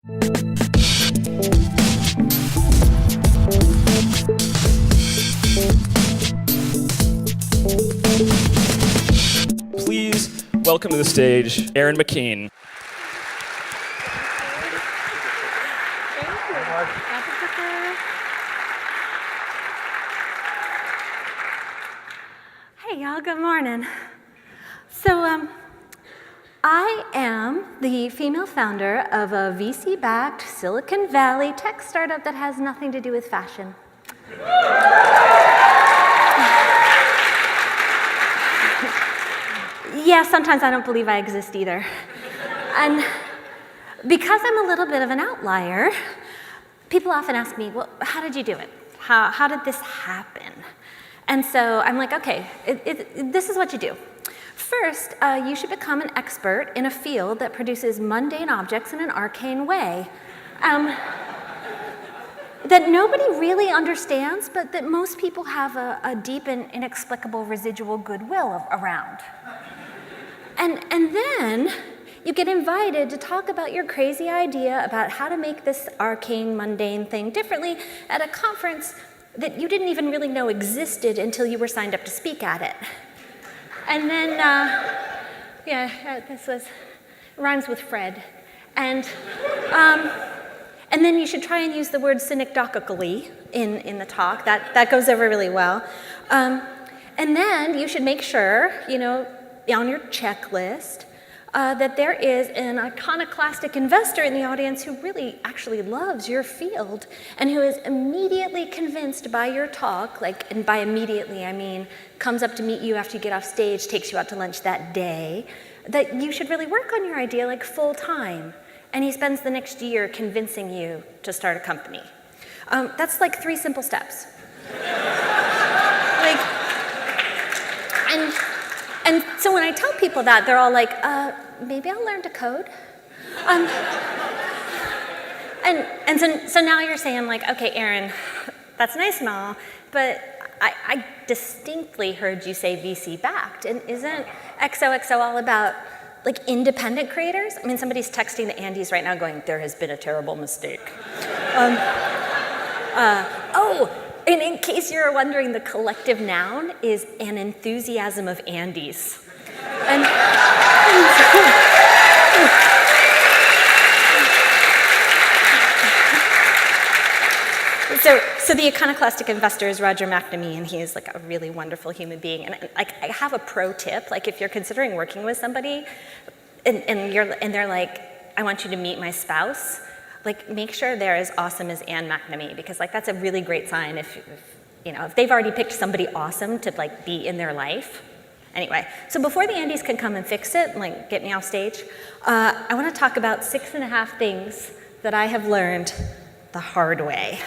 Please welcome to the stage, Erin McKean. Hey, y'all, good morning. So, I am the female founder of a VC-backed Silicon Valley tech startup that has nothing to do with fashion. Yeah, sometimes I don't believe I exist either. And because I'm a little bit of an outlier, people often ask me, well, how did you do it? How did this happen? And so I'm like, okay, this is what you do. First, you should become an expert in a field that produces mundane objects in an arcane way. That nobody really understands, but that most people have a deep and inexplicable residual goodwill around. And then you get invited to talk about your crazy idea about how to make this arcane, mundane thing differently at a conference that you didn't even really know existed until you were signed up to speak at it. And then, this rhymes with Fred. And then you should try and use the word synecdochically in the talk. That goes over really well. And then you should make sure, on your checklist, that there is an iconoclastic investor in the audience who really actually loves your field and who is immediately convinced by your talk, and by immediately I mean comes up to meet you after you get off stage, takes you out to lunch that day, that you should really work on your idea full time. And he spends the next year convincing you to start a company. That's 3 simple steps. And so when I tell people that, they're all like, maybe I'll learn to code. So now you're saying okay, Erin, that's nice and all, but I distinctly heard you say VC-backed, and isn't XOXO all about independent creators? I mean, somebody's texting the Andes right now going, there has been a terrible mistake. And in case you're wondering, the collective noun is an enthusiasm of Andes. So the iconoclastic investor is Roger McNamee, and he is a really wonderful human being. And I have a pro tip, if you're considering working with somebody, and they're like, I want you to meet my spouse. Make sure they're as awesome as Anne McNamee, because that's a really great sign if they've already picked somebody awesome to be in their life. Anyway, so before the Andes can come and fix it, get me off stage, I want to talk about 6.5 things that I have learned the hard way.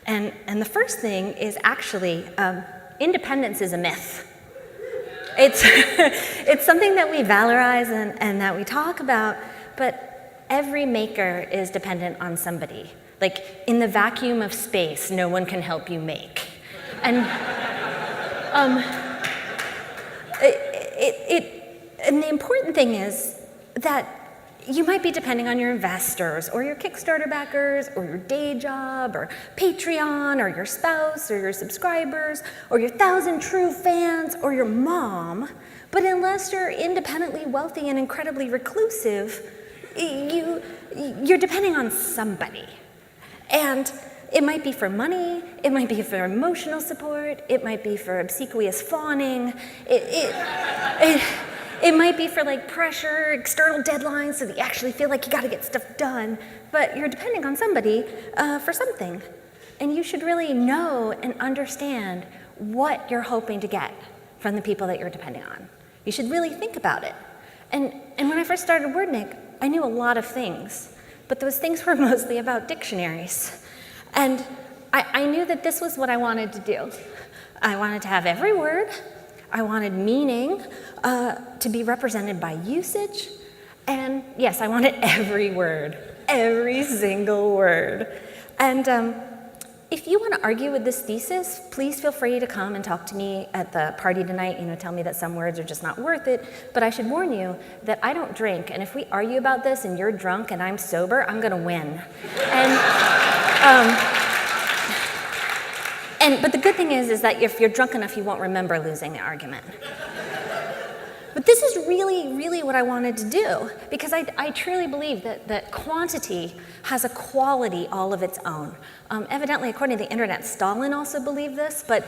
And the first thing is actually independence is a myth. It's something that we valorize and that we talk about, but every maker is dependent on somebody. In the vacuum of space, no one can help you make. And and the important thing is that you might be depending on your investors or your Kickstarter backers or your day job or Patreon or your spouse or your subscribers or your 1,000 true fans or your mom, but unless you're independently wealthy and incredibly reclusive, you're depending on somebody. And it might be for money, it might be for emotional support, it might be for obsequious fawning, it might be for pressure, external deadlines so that you actually feel like you gotta get stuff done, but you're depending on somebody for something. And you should really know and understand what you're hoping to get from the people that you're depending on. You should really think about it. And when I first started Wordnik, I knew a lot of things, but those things were mostly about dictionaries. And I knew that this was what I wanted to do. I wanted to have every word. I wanted meaning to be represented by usage. And yes, I wanted every word, every single word. And if you want to argue with this thesis, please feel free to come and talk to me at the party tonight, tell me that some words are just not worth it, but I should warn you that I don't drink, and if we argue about this and you're drunk and I'm sober, I'm gonna win. But the good thing is that if you're drunk enough, you won't remember losing the argument. But this is really, really what I wanted to do, because I truly believe that quantity has a quality all of its own. Evidently, according to the internet, Stalin also believed this, but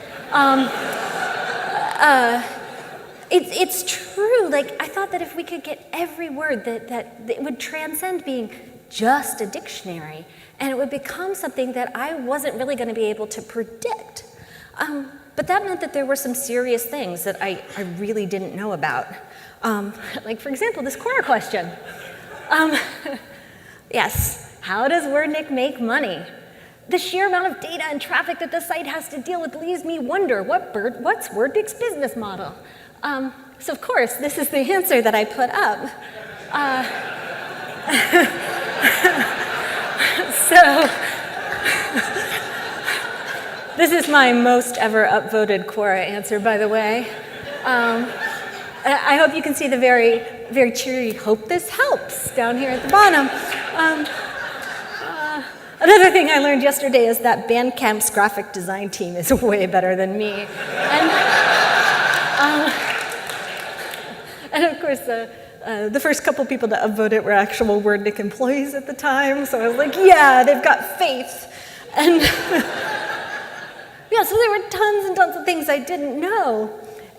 it's true. Like, I thought that if we could get every word, that it would transcend being just a dictionary, and it would become something that I wasn't really going to be able to predict. But that meant that there were some serious things that I really didn't know about. Like, for example, this Quora question. Yes, how does Wordnik make money? The sheer amount of data and traffic that the site has to deal with leaves me wonder, what's Wordnik's business model? So of course, this is the answer that I put up. This is my most ever upvoted Quora answer, by the way. I hope you can see the very, very cheery "hope this helps" down here at the bottom. Another thing I learned yesterday is that Bandcamp's graphic design team is way better than me. And of course, the first couple people to upvote it were actual Wordnik employees at the time, so I was like, yeah, they've got faith. And yeah, so there were tons and tons of things I didn't know.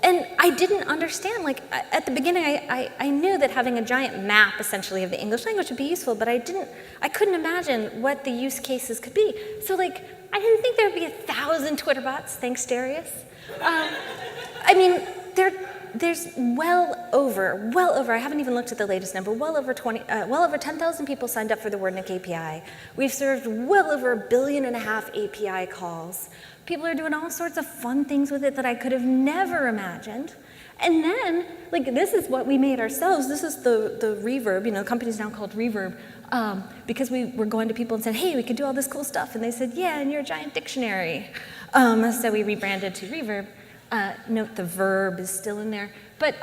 And I didn't understand, like, at the beginning, I knew that having a giant map, essentially, of the English language would be useful, but I couldn't imagine what the use cases could be. So, like, I didn't think there would be 1,000 Twitter bots, thanks, Darius. I mean, there's well over, I haven't even looked at the latest number, well over 10,000 people signed up for the Wordnik API. We've served well over 1.5 billion API calls. People are doing all sorts of fun things with it that I could have never imagined. And then, like, this is what we made ourselves. This is the Reverb, the company's now called Reverb, because we were going to people and said, hey, we could do all this cool stuff. And they said, yeah, and you're a giant dictionary. So we rebranded to Reverb. Note the verb is still in there. But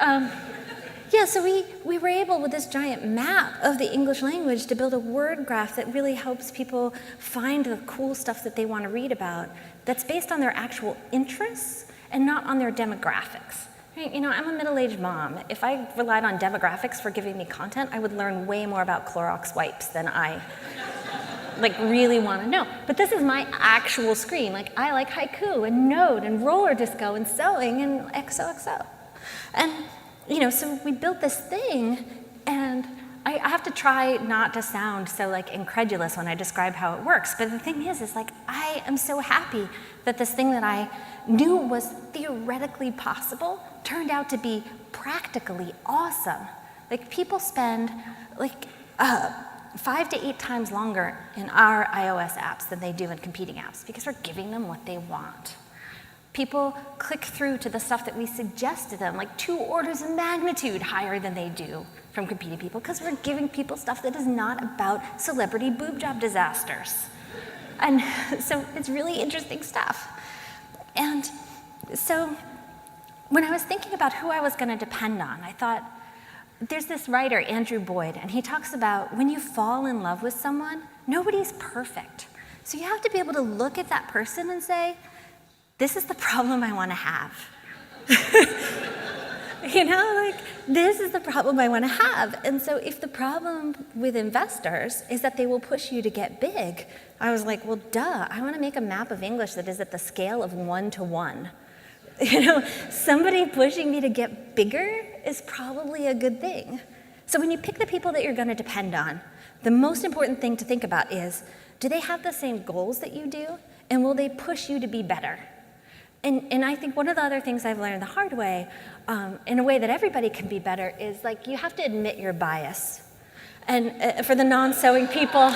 yeah, so we were able, with this giant map of the English language, to build a word graph that really helps people find the cool stuff that they want to read about, that's based on their actual interests and not on their demographics. Right? I'm a middle-aged mom. If I relied on demographics for giving me content, I would learn way more about Clorox wipes than I really want to know. But this is my actual screen. Like, I like haiku and Node and roller disco and sewing and XOXO. And, so we built this thing, and I have to try not to sound so, incredulous when I describe how it works. But the thing is I am so happy that this thing that I knew was theoretically possible turned out to be practically awesome. Like, people spend, 5 to 8 times longer in our iOS apps than they do in competing apps, because we're giving them what they want. People click through to the stuff that we suggest to them, like 2 orders of magnitude higher than they do from competing people, because we're giving people stuff that is not about celebrity boob job disasters. And so it's really interesting stuff. And so when I was thinking about who I was going to depend on, I thought, there's this writer, Andrew Boyd, and he talks about when you fall in love with someone, nobody's perfect. So you have to be able to look at that person and say, this is the problem I want to have. This is the problem I want to have. And so if the problem with investors is that they will push you to get big, I was like, well, duh, I want to make a map of English that is at the scale of 1 to 1. Somebody pushing me to get bigger is probably a good thing. So when you pick the people that you're going to depend on, the most important thing to think about is, do they have the same goals that you do? And will they push you to be better? And I think one of the other things I've learned the hard way, in a way that everybody can be better, is you have to admit your bias. And for the non-sewing people,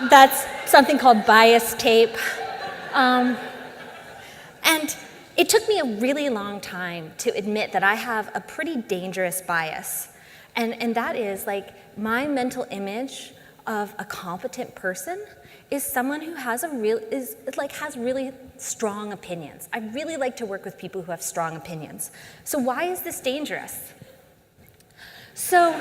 that's something called bias tape. And it took me a really long time to admit that I have a pretty dangerous bias. And that is, my mental image of a competent person is someone who has has really strong opinions. I really like to work with people who have strong opinions. So why is this dangerous? So,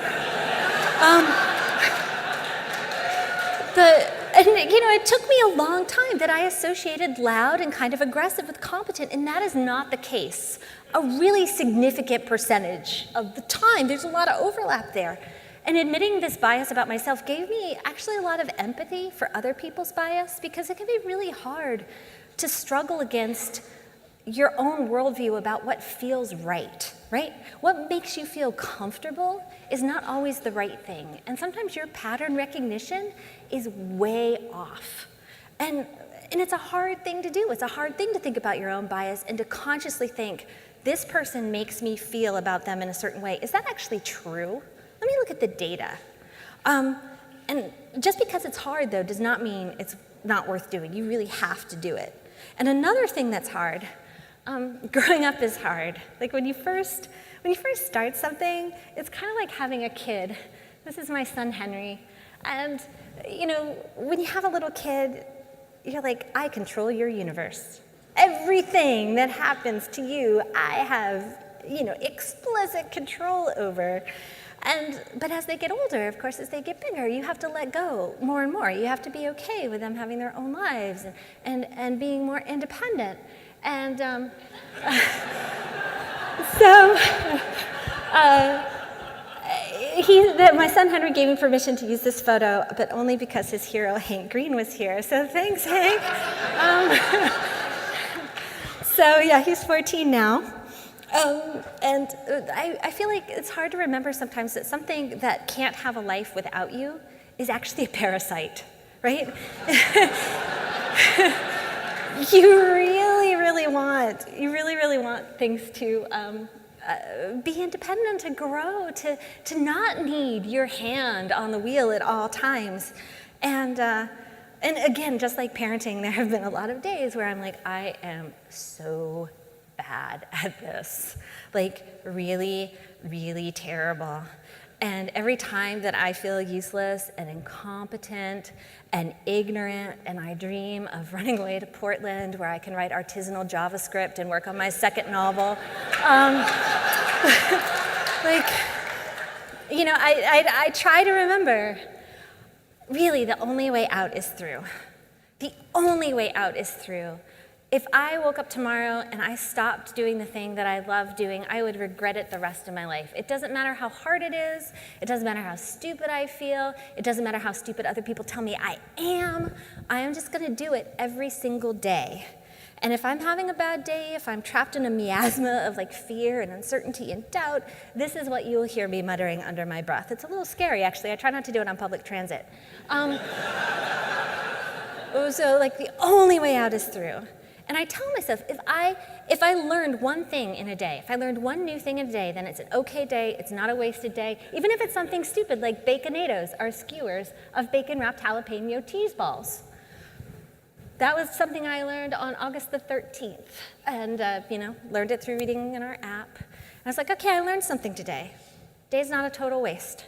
it took me a long time that I associated loud and kind of aggressive with competent, and that is not the case. A really significant percentage of the time, there's a lot of overlap there. And admitting this bias about myself gave me actually a lot of empathy for other people's bias, because it can be really hard to struggle against your own worldview about what feels right? What makes you feel comfortable is not always the right thing. And sometimes your pattern recognition is way off. And it's a hard thing to do. It's a hard thing to think about your own bias and to consciously think, this person makes me feel about them in a certain way. Is that actually true? Let me look at the data. And just because it's hard, though, does not mean it's not worth doing. You really have to do it. And another thing that's hard, growing up is hard. Like when you first start something, it's kind of like having a kid. This is my son, Henry. And, when you have a little kid, you're like, I control your universe. Everything that happens to you, I have, explicit control over. But as they get older, of course, as they get bigger, you have to let go more and more. You have to be okay with them having their own lives and being more independent. And my son Henry gave me permission to use this photo, but only because his hero Hank Green was here. So thanks, Hank. He's 14 now. And I feel like it's hard to remember sometimes that something that can't have a life without you is actually a parasite, right? You really want things to be independent, to grow, to not need your hand on the wheel at all times. And again, just like parenting, there have been a lot of days where I'm like, I am so bad at this, like really, really terrible. And every time that I feel useless and incompetent and ignorant, and I dream of running away to Portland where I can write artisanal JavaScript and work on my second novel, I try to remember, really the only way out is through. The only way out is through. If I woke up tomorrow and I stopped doing the thing that I love doing, I would regret it the rest of my life. It doesn't matter how hard it is. It doesn't matter how stupid I feel. It doesn't matter how stupid other people tell me I am. I am just going to do it every single day. And if I'm having a bad day, if I'm trapped in a miasma of fear and uncertainty and doubt, this is what you'll hear me muttering under my breath. It's a little scary, actually. I try not to do it on public transit. The only way out is through. And I tell myself, if I learned one thing in a day, if I learned one new thing in a day, then it's an okay day, it's not a wasted day, even if it's something stupid like Baconados are skewers of bacon-wrapped jalapeno cheese balls. That was something I learned on August the 13th, and learned it through reading in our app. And I was like, okay, I learned something today. Day's not a total waste.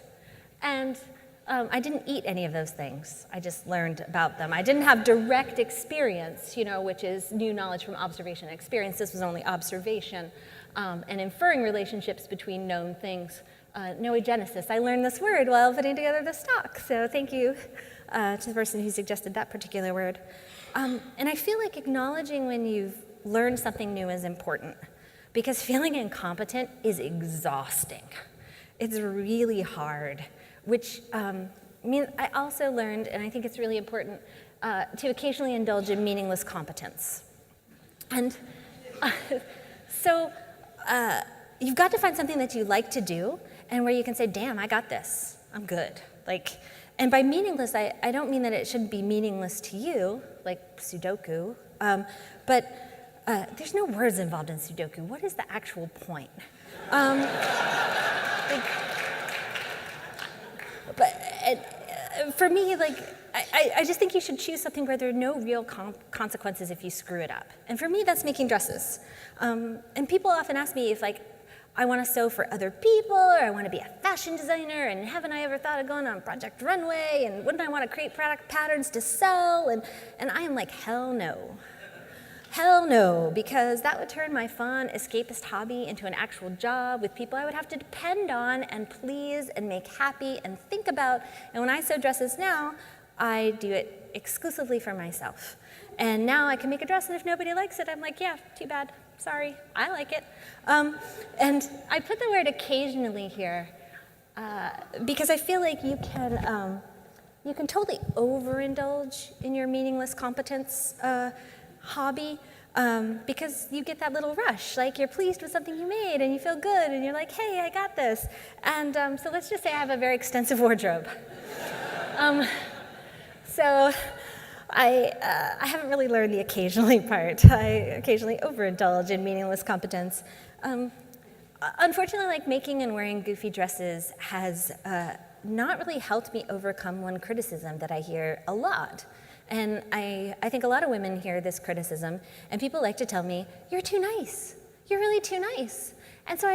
And I didn't eat any of those things. I just learned about them. I didn't have direct experience, which is new knowledge from observation and experience. This was only observation and inferring relationships between known things. Noogenesis. I learned this word while putting together this talk. So thank you to the person who suggested that particular word. And I feel like acknowledging when you've learned something new is important, because feeling incompetent is exhausting. It's really hard. Which means I also learned, and I think it's really important, to occasionally indulge in meaningless competence. And you've got to find something that you like to do and where you can say, damn, I got this, I'm good. And by meaningless, I don't mean that it shouldn't be meaningless to you, like Sudoku, but there's no words involved in Sudoku. What is the actual point? For me, I just think you should choose something where there are no real consequences if you screw it up. And for me, that's making dresses. And people often ask me if, I want to sew for other people, or I want to be a fashion designer, and haven't I ever thought of going on Project Runway, and wouldn't I want to create product patterns to sell? And I am like, hell no. Hell no, because that would turn my fun, escapist hobby into an actual job with people I would have to depend on and please and make happy and think about. And when I sew dresses now, I do it exclusively for myself. And now I can make a dress, and if nobody likes it, I'm like, yeah, too bad. Sorry, I like it. And I put the word occasionally here because I feel like you can totally overindulge in your meaningless competence hobby because you get that little rush, like you're pleased with something you made and you feel good and you're like, hey, I got this. And so let's just say I have a very extensive wardrobe. So I haven't really learned the occasionally part. I occasionally overindulge in meaningless competence. Unfortunately, like making and wearing goofy dresses has not really helped me overcome one criticism that I hear a lot. And I think a lot of women hear this criticism, and people like to tell me, you're too nice. You're really too nice. And so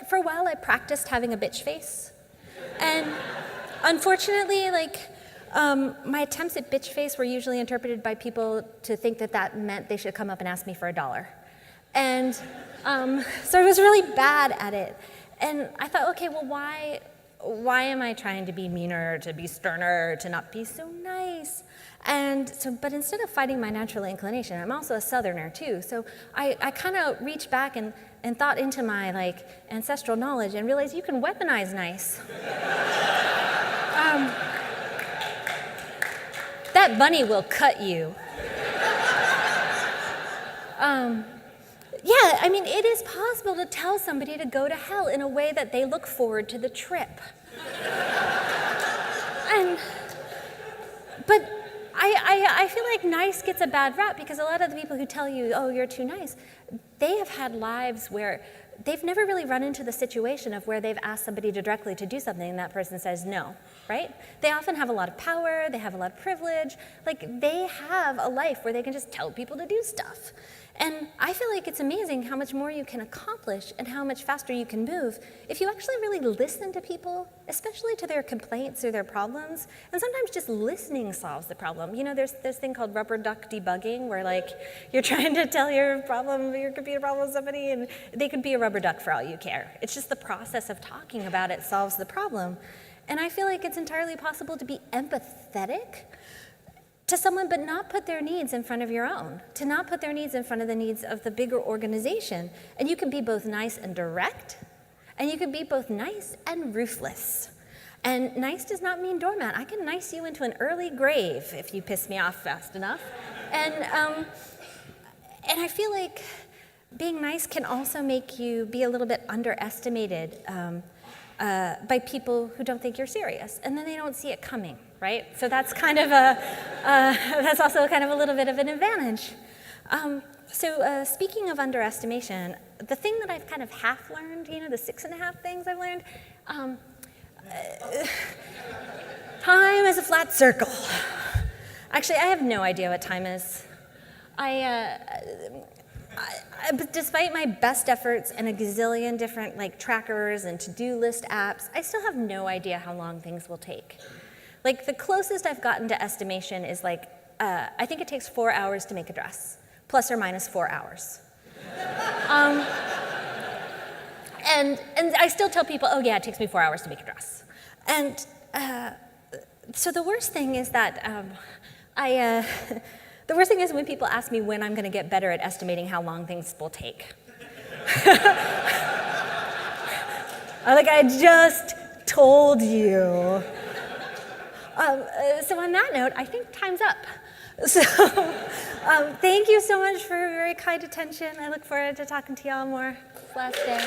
for a while, I practiced having a bitch face. And unfortunately, my attempts at bitch face were usually interpreted by people to think that that meant they should come up and ask me for $1. And so I was really bad at it. And I thought, okay, well, why am I trying to be meaner, to be sterner, to not be so nice? And so, but instead of fighting my natural inclination, I'm also a Southerner too. So I kind of reached back and thought into my ancestral knowledge and realized you can weaponize nice. That bunny will cut you. Yeah, I mean, it is possible to tell somebody to go to hell in a way that they look forward to the trip. But I feel like nice gets a bad rap because a lot of the people who tell you, oh, you're too nice, they have had lives where they've never really run into the situation of where they've asked somebody directly to do something and that person says no, right? They often have a lot of power, they have a lot of privilege, they have a life where they can just tell people to do stuff. And I feel like it's amazing how much more you can accomplish and how much faster you can move if you actually really listen to people, especially to their complaints or their problems. And sometimes just listening solves the problem. You know, there's this thing called rubber duck debugging where you're trying to tell your computer problem to somebody and they could be a rubber duck for all you care. It's just the process of talking about it solves the problem. And I feel like it's entirely possible to be empathetic to someone but not put their needs in front of your own, to not put their needs in front of the needs of the bigger organization. And you can be both nice and direct, and you can be both nice and ruthless. And nice does not mean doormat. I can nice you into an early grave if you piss me off fast enough. And I feel like being nice can also make you be a little bit underestimated by people who don't think you're serious, and then they don't see it coming, right? So that's kind of that's also kind of a little bit of an advantage. So speaking of underestimation, the thing that I've kind of half learned, you know, the 6.5 things I've learned, time is a flat circle. Actually, I have no idea what time is. Despite my best efforts and a gazillion different trackers and to-do list apps, I still have no idea how long things will take. The closest I've gotten to estimation is I think it takes 4 hours to make a dress, plus or minus 4 hours. And I still tell people, oh yeah, it takes me 4 hours to make a dress. And so the worst thing is that the worst thing is when people ask me when I'm going to get better at estimating how long things will take. I just told you. So on that note, I think time's up. So thank you so much for your very kind attention. I look forward to talking to y'all more this last day.